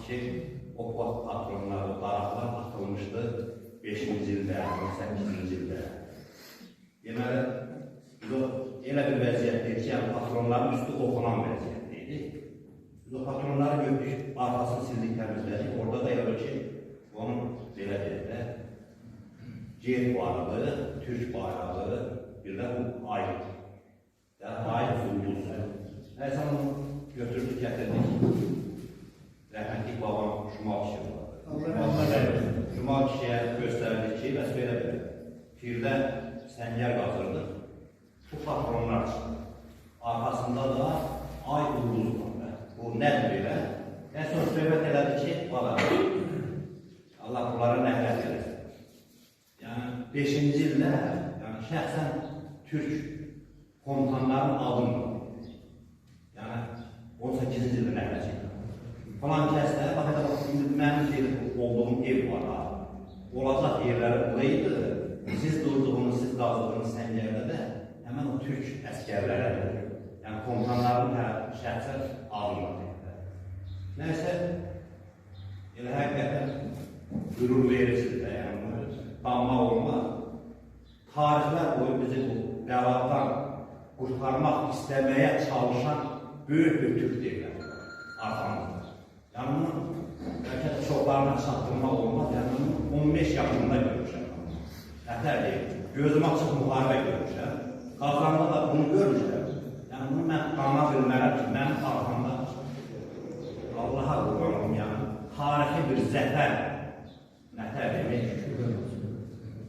ki, o patronlar, o daraqlar atılmışdı 5-ci ildə, 18-ci ildə. Deməli, biz o elə bir vəziyyətdir ki, yəni patronların üstü oxunan vəziyyətdir. Biz o patronları gördük, arxasını sildik, təmizlədik. Orada da elə ki, onun belə deyək də, Cer bayrağı, Türk bayrağı, bir də bu ay. Yəni, ay ulduz. Nəysə onu götürdük, gətirdik. Rəhmətlik babam Şumal kişi vardı. Şumal kişiyə göstərdik ki, bəs belə belə. Firdə səngər qazırdıq. Bu patronlar çıxdı. Arxasında da ay ulduzu var. Bu nədir belə? Yəni, sonra söhbət elədi ki, bana, Allah bunları nəhlət eləsin. Yəni, 5-ci ildə şəxsən Türk komutanların adını var. Yəni, 18-ci ildə nəhlət elədi. Falan kəsdə, baxın, mənim olduğum ev var. Olacaq yerləri buraydı. Siz durduğunuz, siz qazdığınız səngərdə də həmən o Türk əskərlərə, yəni komutanların şəxsən alınmadı. Nəysə, elə həqiqətən qürur vericidir də, yəni danmaq olmaz. Tarixlər boyu bizi bu bəladan qurtarmaq istəməyə çalışan böyük bir Türk deyirlər arxamızda. Yəni bunu bəlkə də çoxlarına çatdırmaq olmaz, yəni bunu 15 yaşında görmüşəm. Nətər deyil, gözüm açıq müharibə görmüşəm. Qazanda da bunu görmüşəm. Yəni bunu mən qana bilmərəm ki, mənim arxamda Allaha qurbanım, yəni tarixi bir zəfər, nətər demək,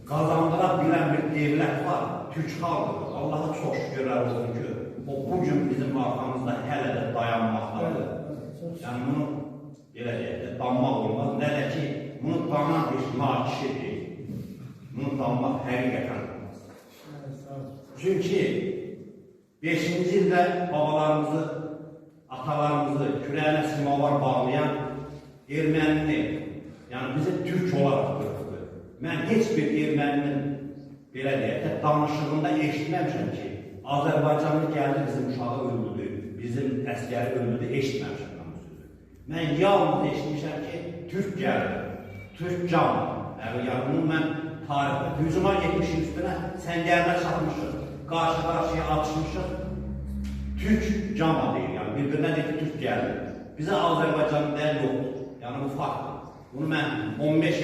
qazandıra bilən bir devlət var, Türk xalqı. Allaha çox şükürlər olsun ki, o bugün bizim arxamızda hələ də dayanmaqdadır. Yəni bunu belə deyək də, danmaq olmaz. Nə də ki, bunu danan bir nakişi deyil. Bunu danmaq həqiqətən olmaz. Çünki 5-ci ildə babalarımızı, atalarımızı kürəyinə simavar bağlayan ermənini, yəni bizi Türk olaraq qırqdı. Mən heç bir erməninin, belə deyək də, danışığında eşitməmişəm ki, Azərbaycanlı gəldi bizim uşağı öldürdü, bizim əskəri öldürdü, eşitməmişəm mən bu sözü. Mən yalnız eşitmişəm ki, Türk gəldi, Türk can. Yəni bunu mən tarixdə hücuma getmişik üstünə, səngərdə çatmışıq, qarşı-qarşıya atışmışıq, Türk cama deyil, yəni bir-birinə deyil ki, Türk gəldi. Bizə Azərbaycanlı deyil yoxdur, yəni bu faktdır. Bunu mən 15